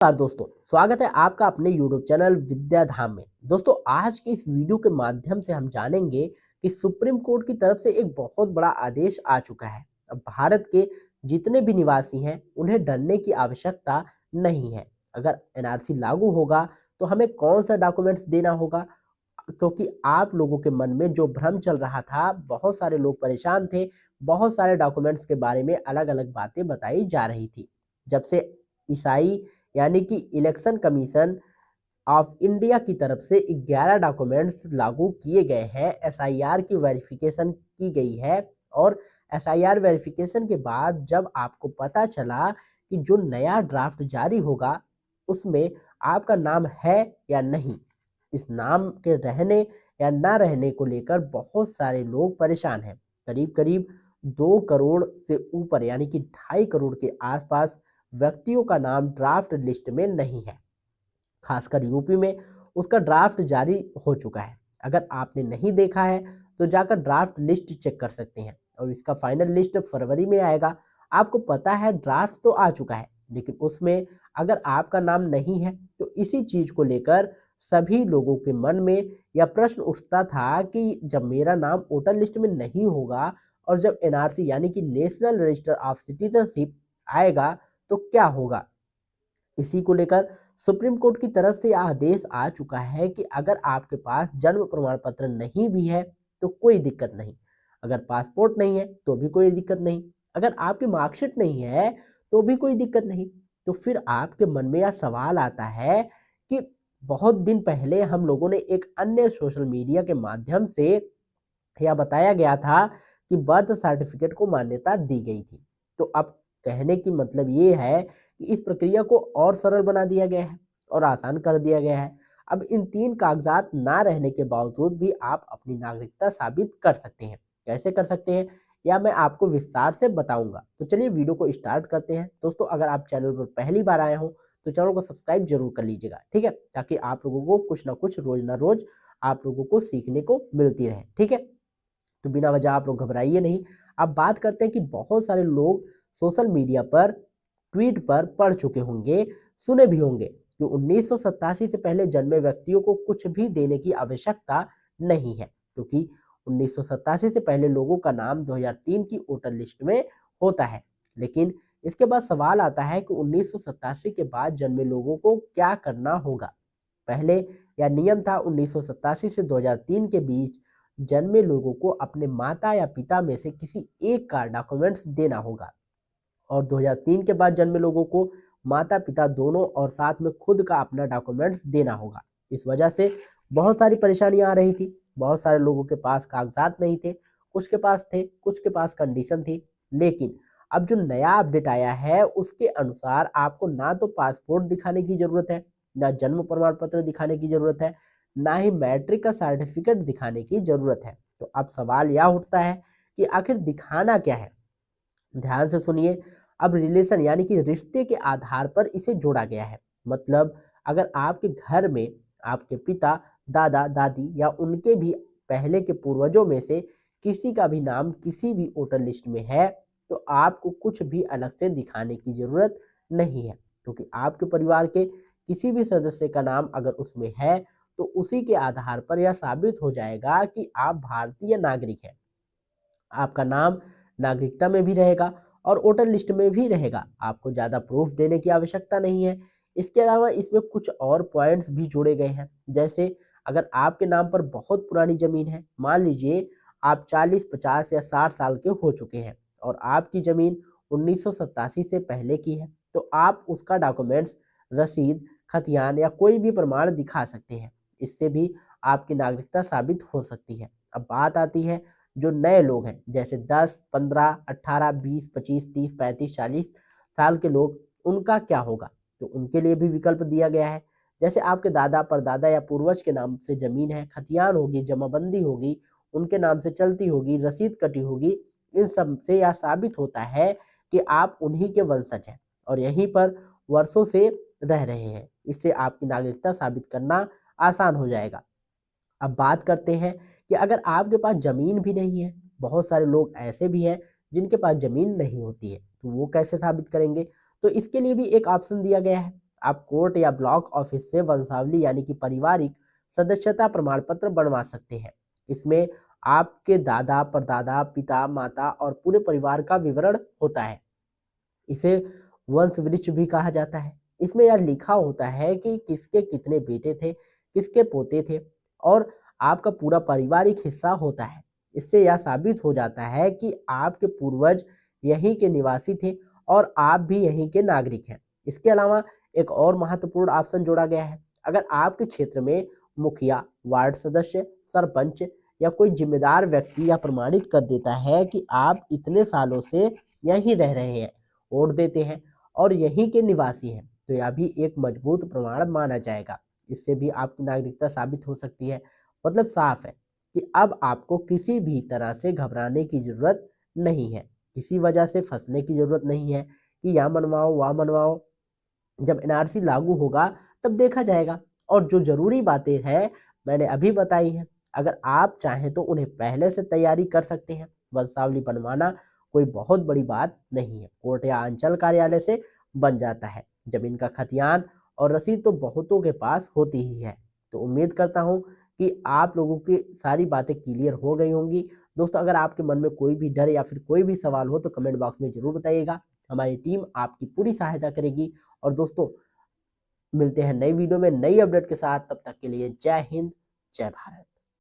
नमस्कार दोस्तों, स्वागत है आपका अपने YouTube चैनल विद्याधाम में। दोस्तों, आज के इस वीडियो के माध्यम से हम जानेंगे कि सुप्रीम कोर्ट की तरफ से एक बहुत बड़ा आदेश आ चुका है। अब भारत के जितने भी निवासी हैं उन्हें डरने की आवश्यकता नहीं है। अगर एनआरसी लागू होगा तो हमें कौन सा डॉक्यूमेंट्स देना होगा, क्योंकि आप लोगों के मन में जो भ्रम चल रहा था, बहुत सारे लोग परेशान थे। बहुत सारे डॉक्यूमेंट्स के बारे में अलग अलग बातें बताई जा रही थी। जब से ईसाई यानी कि इलेक्शन कमीशन ऑफ इंडिया की तरफ से 11 डॉक्यूमेंट्स लागू किए गए हैं, एसआईआर की वेरिफिकेशन की गई है। और एसआईआर वेरिफिकेशन के बाद जब आपको पता चला कि जो नया ड्राफ्ट जारी होगा उसमें आपका नाम है या नहीं, इस नाम के रहने या ना रहने को लेकर बहुत सारे लोग परेशान हैं। करीब करीब 2 करोड़ से ऊपर यानी कि 2.5 करोड़ के आसपास व्यक्तियों का नाम ड्राफ्ट लिस्ट में नहीं है। खासकर यूपी में उसका ड्राफ्ट जारी हो चुका है। अगर आपने नहीं देखा है तो जाकर ड्राफ्ट लिस्ट चेक कर सकते हैं, और इसका फाइनल लिस्ट फरवरी में आएगा। आपको पता है ड्राफ्ट तो आ चुका है, लेकिन उसमें अगर आपका नाम नहीं है तो इसी चीज को लेकर सभी लोगों के मन में यह प्रश्न उठता था कि जब मेरा नाम वोटर लिस्ट में नहीं होगा और जब एनआरसी यानी कि नेशनल रजिस्टर ऑफ सिटीजनशिप आएगा तो क्या होगा। इसी को लेकर सुप्रीम कोर्ट की तरफ से यह आदेश आ चुका है कि अगर आपके पास जन्म प्रमाण पत्र नहीं भी है तो कोई दिक्कत नहीं, अगर पासपोर्ट नहीं है तो भी कोई दिक्कत नहीं, अगर आपकी मार्कशीट नहीं है तो भी कोई दिक्कत नहीं। तो फिर आपके मन में यह सवाल आता है कि बहुत दिन पहले हम लोगों ने एक अन्य सोशल मीडिया के माध्यम से यह बताया गया था कि बर्थ सर्टिफिकेट को मान्यता दी गई थी। तो अब कहने की मतलब ये है कि इस प्रक्रिया को और सरल बना दिया गया है और आसान कर दिया गया है। अब इन 3 कागजात ना रहने के बावजूद भी आप अपनी नागरिकता साबित कर सकते हैं। कैसे कर सकते हैं या मैं आपको विस्तार से बताऊंगा। तो चलिए वीडियो को स्टार्ट करते हैं। दोस्तों, अगर आप चैनल पर पहली बार आए हो तो चैनल को सब्सक्राइब जरूर कर लीजिएगा, ठीक है, ताकि आप लोगों को कुछ ना कुछ रोज ना रोज आप लोगों को सीखने को मिलती रहे, ठीक है। तो बिना वजह आप लोग घबराइए नहीं। अब बात करते हैं कि बहुत सारे लोग सोशल मीडिया पर ट्वीट पर पढ़ चुके होंगे, सुने भी होंगे कि 1987 से पहले जन्मे व्यक्तियों को कुछ भी देने की आवश्यकता नहीं है, क्योंकि 1987 से पहले लोगों का नाम 2003 की वोटर लिस्ट में होता है। लेकिन इसके बाद सवाल आता है कि 1987 के बाद जन्मे लोगों को क्या करना होगा। पहले यह नियम था 1987 से 2003 के बीच जन्मे लोगों को अपने माता या पिता में से किसी एक का डॉक्यूमेंट्स देना होगा, और 2003 के बाद जन्मे लोगों को माता पिता दोनों और साथ में खुद का अपना डॉक्यूमेंट्स देना होगा। इस वजह से बहुत सारी परेशानियां आ रही थी। बहुत सारे लोगों के पास कागजात नहीं थे, कुछ के पास थे, कुछ के पास कंडीशन थी। लेकिन अब जो नया अपडेट आया है उसके अनुसार आपको ना तो पासपोर्ट दिखाने की जरूरत है, ना जन्म प्रमाण पत्र दिखाने की जरूरत है, ना ही मैट्रिक का सर्टिफिकेट दिखाने की जरूरत है। तो अब सवाल यह उठता है कि आखिर दिखाना क्या है। ध्यान से सुनिए। अब रिलेशन यानी कि रिश्ते के आधार पर इसे जोड़ा गया है। मतलब अगर आपके घर में आपके पिता, दादा दादी या उनके भी पहले के पूर्वजों में से किसी का भी नाम किसी भी वोटर लिस्ट में है तो आपको कुछ भी अलग से दिखाने की जरूरत नहीं है, क्योंकि आपके परिवार के किसी भी सदस्य का नाम अगर उसमें है तो उसी के आधार पर यह साबित हो जाएगा कि आप भारतीय नागरिक हैं। आपका नाम नागरिकता में भी रहेगा और वोटर लिस्ट में भी रहेगा। आपको ज़्यादा प्रूफ देने की आवश्यकता नहीं है। इसके अलावा इसमें कुछ और पॉइंट्स भी जोड़े गए हैं। जैसे अगर आपके नाम पर बहुत पुरानी ज़मीन है, मान लीजिए आप 40, 50 या 60 साल के हो चुके हैं और आपकी ज़मीन 1987 से पहले की है, तो आप उसका डॉक्यूमेंट्स, रसीद, खतियान या कोई भी प्रमाण दिखा सकते हैं। इससे भी आपकी नागरिकता साबित हो सकती है। अब बात आती है जो नए लोग हैं, जैसे 10, 15, 18, 20, 25, 30, 35, 40 साल के लोग, उनका क्या होगा। तो उनके लिए भी विकल्प दिया गया है। जैसे आपके दादा, परदादा या पूर्वज के नाम से जमीन है, खतियान होगी, जमाबंदी होगी, उनके नाम से चलती होगी, रसीद कटी होगी, इन सब से यह साबित होता है कि आप उन्हीं के वंशज हैं और यहीं पर वर्षों से रह रहे हैं। इससे आपकी नागरिकता साबित करना आसान हो जाएगा। अब बात करते हैं कि अगर आपके पास ज़मीन भी नहीं है, बहुत सारे लोग ऐसे भी हैं जिनके पास ज़मीन नहीं होती है, तो वो कैसे साबित करेंगे। तो इसके लिए भी एक ऑप्शन दिया गया है। आप कोर्ट या ब्लॉक ऑफिस से वंशावली यानी कि पारिवारिक सदस्यता प्रमाण पत्र बनवा सकते हैं। इसमें आपके दादा, परदादा, पिता, माता और पूरे परिवार का विवरण होता है। इसे वंश वृक्ष भी कहा जाता है। इसमें यह लिखा होता है कि किसके कितने बेटे थे, किसके पोते थे और आपका पूरा पारिवारिक हिस्सा होता है। इससे यह साबित हो जाता है कि आपके पूर्वज यहीं के निवासी थे और आप भी यहीं के नागरिक हैं। इसके अलावा एक और महत्वपूर्ण ऑप्शन जोड़ा गया है। अगर आपके क्षेत्र में मुखिया, वार्ड सदस्य, सरपंच या कोई जिम्मेदार व्यक्ति यह प्रमाणित कर देता है कि आप इतने सालों से यहीं रह रहे हैं, वोट देते हैं और यहीं के निवासी हैं, तो यह भी एक मजबूत प्रमाण माना जाएगा। इससे भी आपकी नागरिकता साबित हो सकती है। मतलब साफ है कि अब आपको किसी भी तरह से घबराने की ज़रूरत नहीं है, किसी वजह से फंसने की ज़रूरत नहीं है कि यहाँ मनवाओ, वहाँ मनवाओ। जब एनआरसी लागू होगा तब देखा जाएगा। और जो ज़रूरी बातें हैं मैंने अभी बताई हैं, अगर आप चाहें तो उन्हें पहले से तैयारी कर सकते हैं। वंशावली बनवाना कोई बहुत बड़ी बात नहीं है, कोर्ट या अंचल कार्यालय से बन जाता है। ज़मीन का खतियान और रसीद तो बहुतों के पास होती ही है। तो उम्मीद करता हूँ कि आप लोगों की सारी बातें क्लियर हो गई होंगी। दोस्तों, अगर आपके मन में कोई भी डर या फिर कोई भी सवाल हो तो कमेंट बॉक्स में ज़रूर बताइएगा। हमारी टीम आपकी पूरी सहायता करेगी। और दोस्तों, मिलते हैं नई वीडियो में नई अपडेट के साथ। तब तक के लिए जय हिंद, जय भारत।